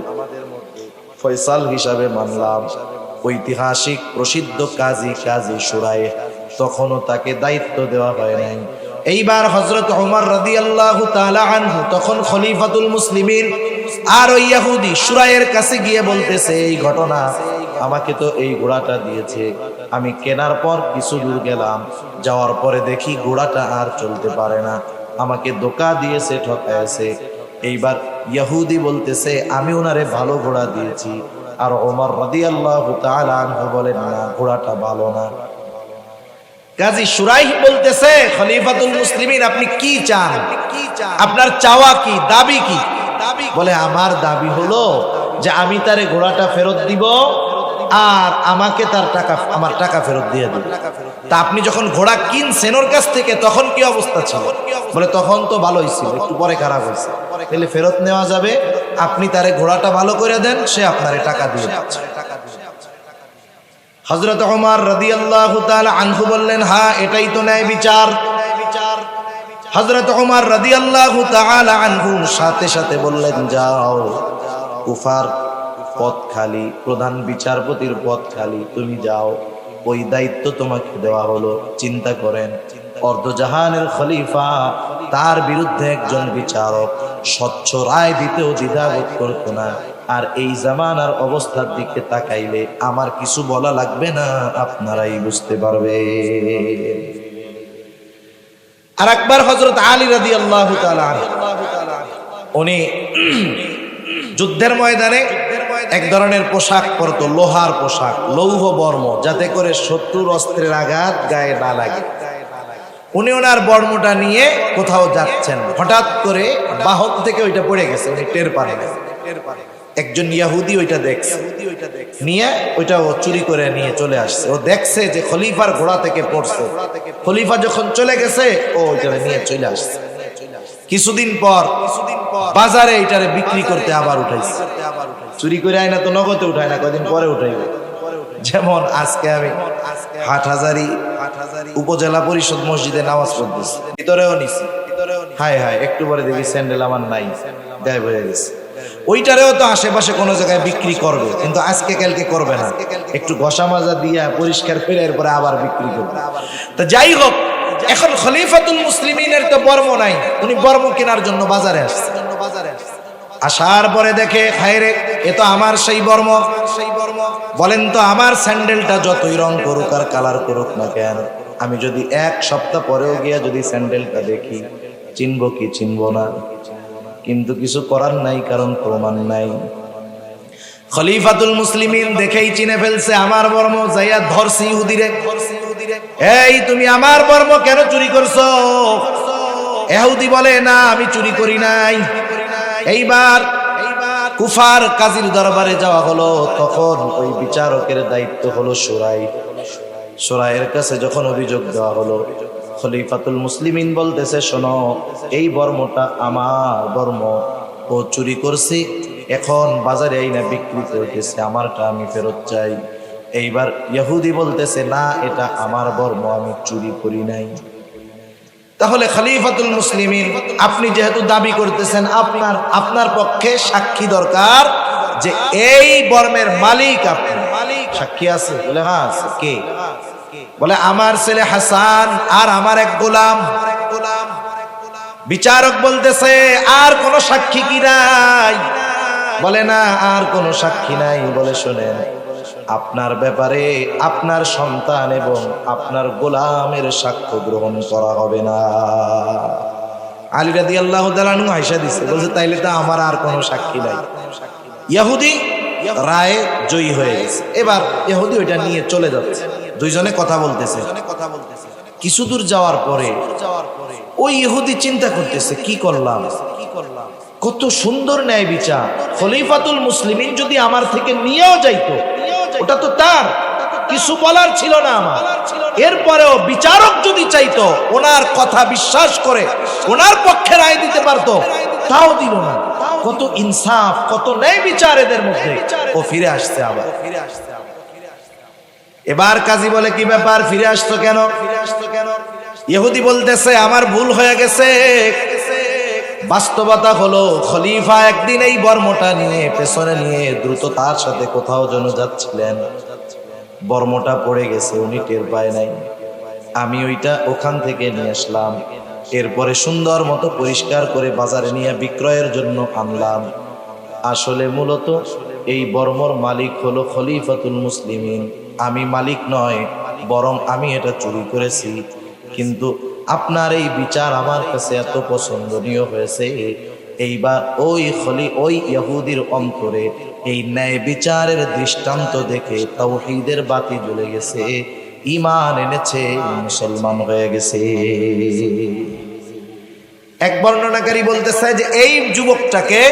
ফয়সাল হিসাবে মানলাম। ঐতিহাসিক প্রসিদ্ধ কাজী শুরাইহ, তখনও তাকে দায়িত্ব দেওয়া হয় নাই। এইবার হযরত ওমর রাদিয়াল্লাহু তাআলা আনহু তখন খলিফাতুল মুসলিমিন, আর ওই ইহুদি শুরাইয়ের কাছে গিয়ে বলতেছে, এই ঘটনা, আমাকে তো এই ঘোড়াটা দিয়েছে, আমি কেনার পর কিছু দূর গেলাম, যাওয়ার পরে দেখি ঘোড়াটা আর চলতে পারে না, আমাকে ধোঁকা দিয়েছে, ঠকাইছে। এইবার ইহুদি বলতেছে, আমি ওনারে ভালো ঘোড়া দিয়েছি। আর ওমর রাদিয়াল্লাহু তাআলা আনহু বলেন, না, ঘোড়াটা ভালো না। কাজী শুরাইহ বলতেছে, খলিফাতুল মুসলিমিন, আপনি কি চান? আপনার চাওয়া কি, দাবি কি? বলে আমার দাবি হলো যে আমি তারে ঘোড়াটা ফেরত দিব আর আমাকে তার টাকা, আমার টাকা ফেরত দিয়ে দিবে। তা আপনি যখন ঘোড়া কিনছেন ওর কাছ থেকে তখন কি অবস্থা ছিল? বলে তখন তো ভালোই ছিল, একটু পরে খারাপ হয়েছে। তাহলে ফেরত নেওয়া যাবে, আপনি তারে ঘোড়াটা ভালো করে দেন, সে আপনারে টাকা দিয়ে দিচ্ছে। হযরত ওমর রাদিয়াল্লাহু তাআলা আনহু বললেন, হ্যাঁ এটাই তো ন্যায় বিচার। হযরত ওমর রাদিয়াল্লাহু তাআলা আনহু সাথে সাথে বললেন, যাও কুফার পথ খালি, প্রধান বিচারপতির পথ খালি, তুমি যাও, ওই দায়িত্ব তোমাকে দেওয়া হলো। চিন্তা করেন, অর্ধজাহানের খলিফা, তার বিরুদ্ধে একজন বিচারক স্বচ্ছ রায় দিতেও দ্বিধাবোধ করতো না। আর এই জামানার অবস্থার দিকে তাকাইলে আমার কিছু বলা লাগবে না, আপনারাই বুঝতে পারবে। আর একবার হযরত আলী রাদিয়াল্লাহু তাআলা আনহু, উনি যুদ্ধের ময়দানে এক ধরনের পোশাক পরতো, লোহার পোশাক, লৌহ বর্ম, যাতে করে শত্রুর অস্ত্রের আঘাত গায়ে না লাগে। উনি ওনার বর্মটা নিয়ে কোথাও যাচ্ছেন, হঠাৎ করে বাহন থেকে ওইটা পড়ে গেছে, উনি টের পান না। একজন ইহুদি ওইটা দেখছে, নিয়ে ওইটা ও চুরি করে নিয়ে চলে আসছে। ও দেখছে যে খলিফার ঘোড়া থেকে পড়ছে, খলিফা যখন চলে গেছে ও ওইটা নিয়ে চলে আসছে। কিছুদিন পর বাজারে এটারে বিক্রি করতে আবার উঠাইছে। চুরি করে আয় না তো নগদে উঠায় না, কদিন পরে উঠাইবে। যেমন আজকে আমি হাটহাজারী উপজেলা পরিষদ মসজিদে নামাজ পড়তেছি, ভিতরেও নিছি, হায় হায় একটু পরে দেখি স্যান্ডেল আমার নাই, গায়েব হয়ে গেছে। ওইটারেও তো আশেপাশে কোনো জায়গায় বিক্রি করবে, কিন্তু আজকে কালকে করবে না, একটু ঘষা মাজা দিয়া পরিষ্কার করে এরপরে আবার বিক্রি করবে। তো যাই হোক, এখন খলিফাতুল মুসলিমিনের তো বর্ম নাই, উনি বর্ম কেনার জন্য বাজারে আসছে। আসার পরে দেখে, হায় রে, এ তো আমার সেই বর্ম। বলেন তো, আমার স্যান্ডেলটা যতই রং করুক আর কালার করুক না কেন, আমি যদি এক সপ্তাহ পরেও গিয়া যদি স্যান্ডেলটা দেখি, চিনবো কি চিনবো না? কিন্তু কিছু করার নাই, কারণ প্রমাণ নাই। খলিফাতুল মুসলিমিন দেখেই চিনে ফেলছে আমার বর্ম, যাইয়া ধরছি ইহুদিরে। এই তুমি আমার বর্ম কেন চুরি করছো? ইহুদি বলে, না আমি চুরি করি নাই। এইবার কুফার কাজীর দরবারে যাওয়া হলো, তখন ওই বিচারকের দায়িত্ব হলো সুরাই। সুরাইয়ের কাছে যখন অভিযোগ দেওয়া হলো, খলিফাতুল মুসলিমিন বলতেছে, শোনো, এই বর্মটা আমার বর্ম, ও চুরি করছি, এখন বাজারে আইনা বিক্রি করতেছে, আমারটা আমি ফেরত চাই। এইবার ইহুদি বলতেছে, না এটা আমার বর্ম, আমি চুরি করি নাই। তাহলে খলিফাতুল মুসলিমিন, আপনি যেহেতু দাবি করতেছেন, আপনার পক্ষে সাক্ষী দরকার যে এই বর্মের মালিক আপনি। সাক্ষী আছে? বলে হ্যাঁ আছে। কে? বলে আমার ছেলে হাসান আর আমার এক গোলাম। বিচারক বলতেছে, আর কোন সাক্ষী কি নাই? বলে না, আর কোন সাক্ষী নাই। বলে শোনেন, আপনার ব্যাপারে আপনার সন্তান এবং আপনার গোলামের সাক্ষ্য গ্রহণ করা হবে না। আলী রাদিয়াল্লাহু তাআলা আনহু আয়েশা দিছে, বলছে তাইলে তো আমার আর কোনো সাক্ষী নাই। ইহুদি রায়ে জয়ী হয়ে গেছে। এবার ইহুদি ওইটা নিয়ে চলে যাচ্ছে, দুইজনে কথা বলতেছে। কিছু দূর যাওয়ার পরে ওই ইহুদি চিন্তা করতেছে, কি করলাম, কত সুন্দর ন্যায় বিচার। খলিফাতুল মুসলিমিন যদি আমার থেকে নিয়েও যাইতো, ওটা তো তার, কিছু বলার ছিল না আমার। এরপরেও বিচারক যদি চাইতো, ওনার কথা বিশ্বাস করে ওনার পক্ষে রায় দিতে পারতো, তাও দিল না। কত ইনসাফ, কত ন্যায় বিচার এদের মধ্যে। ও ফিরে আসছে আবার। এবার কাজী বলে, কি ব্যাপার, ফিরে আসতো কেন? ইহুদি বলতেছে, আমার ভুল হয়ে গেছে। বাস্তবতা হলো, খলিফা একদিন এই বর্মটা নিয়ে পেছনে নিয়ে দ্রুত তার সাথে কোথাও যেন যাচ্ছিলেন, বর্মটা পড়ে গেছে, উনি টের পায় নাই। আমি ওইটা ওখান থেকে নিয়ে আসলাম, এরপরে সুন্দর মতো পরিষ্কার করে বাজারে নিয়ে বিক্রয়ের জন্য আনলাম। আসলে মূলত এই বর্মর মালিক হলো খলিফাতুল মুসলিমিন, আমি মালিক নয়, বরং আমি এটা চুরি করেছি। কিন্তু আপনার এই বিচার আমার কাছে এত পছন্দনীয় হয়েছে, এইবার ওই ইহুদির অন্তরে এই ন্যায় বিচারের দৃষ্টান্ত দেখে তাওহীদের বাতি জ্বলে গেছে, ঈমান এনেছে, মুসলমান হয়ে গেছে। এক বর্ণনাকারী বলতেছে যে এই যুবকটাকে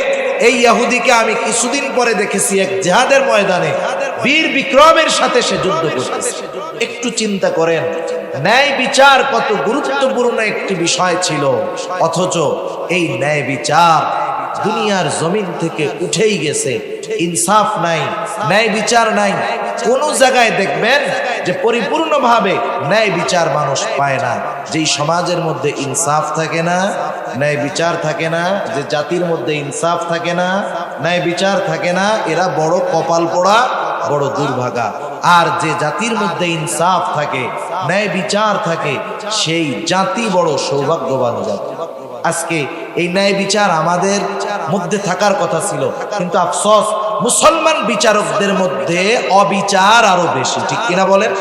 এই ইহুদিকে আমি কিছুদিন পরে দেখেছি এক জিহাদের ময়দানে বীর বিক্রমের সাথে সে যুদ্ধ করতেছে। একটু চিন্তা করেন, ন্যায় বিচার কত গুরুত্বপূর্ণ একটি বিষয় ছিল, অথচ এই ন্যায় বিচার দুনিয়ার জমিন থেকে উঠেই গেছে। ইনসাফ নাই, ন্যায় বিচার নাই। কোন জায়গায় দেখবেন যে পরিপূর্ণভাবে ন্যায় বিচার মানুষ পায় না। যেই সমাজের মধ্যে ইনসাফ থাকে না, ন্যায় বিচার থাকে না, যে জাতির মধ্যে ইনসাফ থাকে না, ন্যায় বিচার থাকে না, এরা বড় কপাল পোড়া, বড় দুর্ভাগা। আর যে জাতির মধ্যে ইনসাফ থাকে, ন্যায় বিচার থাকে, সেই জাতি বড় সৌভাগ্যবান জাতি। আজকে এই ন্যায় বিচার আমাদের মধ্যে থাকার কথা ছিল, কিন্তু আফসোস মুসলমান বিচারকদের মধ্যে অবিচার আরো বেশি। ঠিক কিনা বলেন?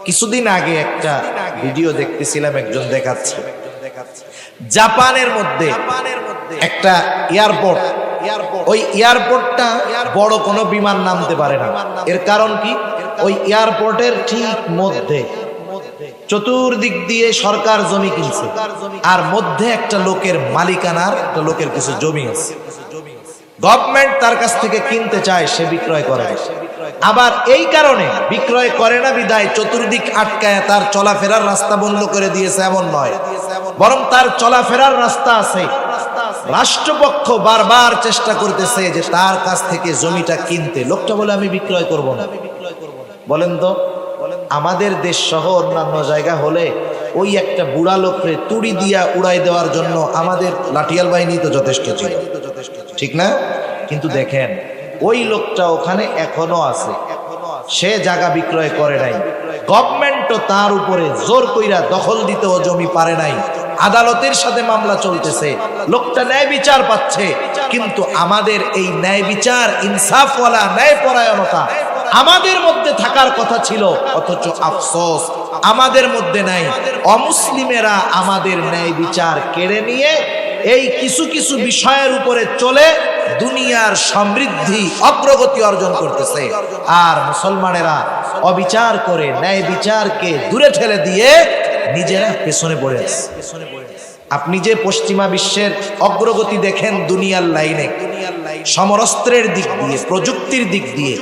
কিছুদিন আগে একটা ভিডিও দেখতেছিলাম, একজন দেখাচ্ছে জাপানের মধ্যে একটা এয়ারপোর্ট, ওই এয়ারপোর্টটা বড় কোনো বিমান নামতে পারে না। এর কারণ কি? ওই এয়ারপোর্টের ঠিক মধ্যে চতুর্দিক দিয়ে সরকার জমি কিনছে, আর মধ্যে একটা লোকের মালিকানার, একটা লোকের কিছু জমি আছে। গভর্নমেন্ট তার কাছ থেকে কিনতে চায়, সে বিক্রয় করে না। আবার এই কারণে বিক্রয় করে না বিদায় চতুর্দিক আটকায় তার চলাফেরার রাস্তা বন্ধ করে দিয়েছে এমন নয়, বরং তার চলাফেরার রাস্তা আছে। রাষ্ট্রপক্ষ বারবার চেষ্টা করতেছে যে তার কাছ থেকে জমিটা কিনতে। লোকটা বলে আমি বিক্রয় করব না। বলেন তো, আমাদের দেশ সহ অন্যান্য জায়গা হলে ওই একটা বুড়া লোকরে তুড়ি দিয়া উড়াই দেওয়ার জন্য আমাদের লাঠিয়াল বাহিনী তো যথেষ্ট ছিল, ঠিক না? কিন্তু দেখেন ওই লোকটা ওখানে এখনো আছে, সে জায়গা বিক্রয় করে নাই। গভর্নমেন্টও তার উপরে জোর কইরা দখল দিতেও জমি পারে নাই। আদালতের সাথে মামলা চলতেছে, লোকটা ন্যায় বিচার পাচ্ছে। কিন্তু আমাদের এই ন্যায় বিচার, ইনসাফওয়ালা ন্যায় পরায়ণতা আমাদের মধ্যে থাকার কথা ছিল, অথচ আফসোস আমাদের মধ্যে নাই। অমুসলিমেরা আমাদের ন্যায় বিচার কেড়ে নিয়ে এই কিছু কিছু বিষয়ের উপরে চলে দুনিয়ার সমৃদ্ধি, অগ্রগতি অর্জন করতেছে। আর মুসলমানেরা অবিচার করে ন্যায় বিচারকে দূরে ঠেলে দিয়ে নিজেরা পেছনে পড়ে আছে। আপনি যে পশ্চিমা বিশ্বের অগ্রগতি দেখেন দুনিয়ার লাইনে, সমরাস্ত্রের দিক দিয়ে, প্রযুক্তির দিক দিয়ে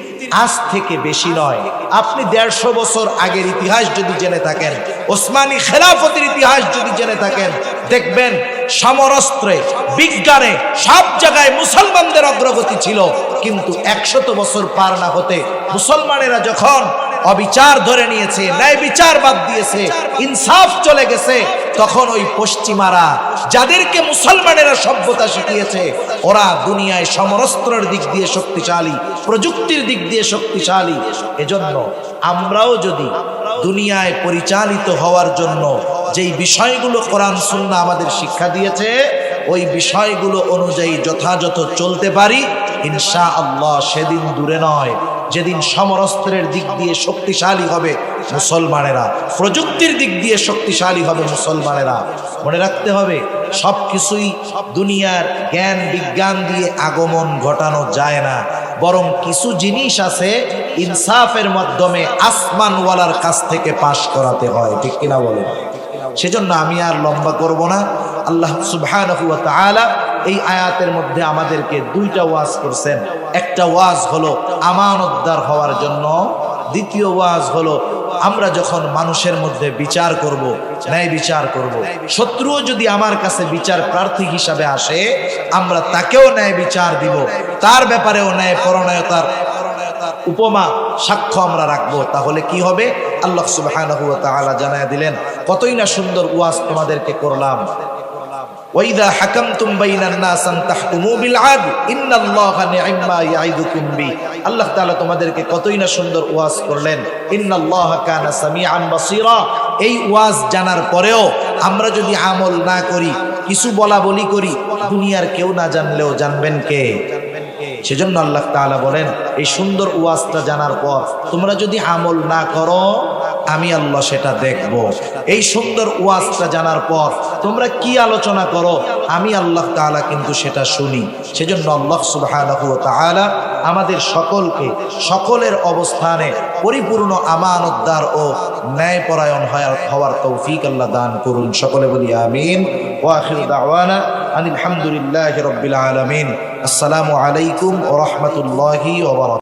আজ থেকে বেশি নয়, আপনি 150 বছর আগের ইতিহাস যদি জেনে থাকেন, ওসমানী খেলাফতের ইতিহাস যদি জেনে থাকেন, দেখবেন সমরাস্ত্রে, বিজ্ঞানে সব জায়গায় মুসলমানদের অগ্রগতি ছিল। কিন্তু 100 বছর পার না হতে মুসলমানেরা যখন অবিচার ধরে নিয়েছে, ন্যায় বিচার বাদ দিয়েছে, ইনসাফ চলে গেছে, তখন ওই পশ্চিমারা যাদেরকে মুসলমানেরা সভ্যতা শিখিয়েছে, ওরা দুনিয়ায় সমরাস্ত্রের দিক দিয়ে শক্তিশালী, প্রযুক্তির দিক দিয়ে শক্তিশালী। এজন্য আমরাও যদি দুনিয়ায় পরিচালিত হওয়ার জন্য যেই বিষয়গুলো কোরআন সুন্নাহ আমাদের শিক্ষা দিয়েছে, ওই বিষয়গুলো অনুযায়ী যথাযথ চলতে পারি, ইনশাআল্লাহ সেদিন দূরে নয় যেদিন সমরাস্ত্রের দিক দিয়ে শক্তিশালী হবে মুসলমানেরা, প্রযুক্তির দিক দিয়ে শক্তিশালী হবে মুসলমানেরা। মনে রাখতে হবে, সবকিছুই দুনিয়ার জ্ঞান বিজ্ঞান দিয়ে আগমন ঘটানো যায় না, বরং কিছু জিনিস আছে ইনসাফের মাধ্যমে আসমানওয়ালার কাছ থেকে পাশ করাতে হয়। ঠিক কিনা বলেন? সেজন্য আমি আর লম্বা করব না। আল্লাহ সুবহানাহু ওয়া তাআলা এই আয়াতের মধ্যে আমাদেরকে দুইটা ওয়াজ করছেন। একটা ওয়াজ হলো আমানতদার হওয়ার জন্য, দ্বিতীয় ওয়াজ হলো আমরা যখন মানুষের মধ্যে বিচার করব, ন্যায় বিচার করব, শত্রুও যদি আমার কাছে বিচার প্রার্থী হিসাবে আসে, আমরা তাকেও ন্যায় বিচার দিব, তার ব্যাপারেও ন্যায় পরায়ণতার উপমা সাক্ষ্য আমরা রাখবো। তাহলে কি হবে? আল্লাহ সুবহানাহু ওয়া তাআলা জানায়া দিলেন, কতই না সুন্দর ওয়াজ তোমাদেরকে করলাম। ওয়াইদা হাকামতুম বাইনান নাস আন তাহকুমু বিল আদল ইন্নাল্লাহা নি'মা ইয়াইদুকুম বি। আল্লাহ তাআলা তোমাদেরকে কতই না সুন্দর ওয়াজ করলেন, ইন্নাল্লাহা কানা সামিআন বাসীরা। এই ওয়াজ জানার পরেও আমরা যদি আমল না করি, কিছু বলা বলি করি, দুনিয়ার কেউ না জানলেও জানবেন কে? সেজন্য আল্লাহ তাআলা বলেন, এই সুন্দর ওয়াজটা জানার পর তোমরা যদি আমল না করো, আমি আল্লাহ সেটা দেখব। এই সুন্দর ওয়াজটা জানার পর তোমরা কি আলোচনা করো, আমি আল্লাহ তাআলা কিন্তু সেটা শুনি। সেজন্য আল্লাহ সুবহানাহু ওয়া তাআলা আমাদের সকলকে সকলের অবস্থানে পরিপূর্ণ আমানতদার ও ন্যায়পরায়ণ হওয়ার তৌফিক আল্লাহ দান করুন। সকলে বলি আমিন। ওয়া আখিরু দাওয়ানা আলহামদুলিল্লাহি রাব্বিল আলামিন। আসসালামু আলাইকুম ওয়া রাহমাতুল্লাহি ওয়া বারাকাতুহু।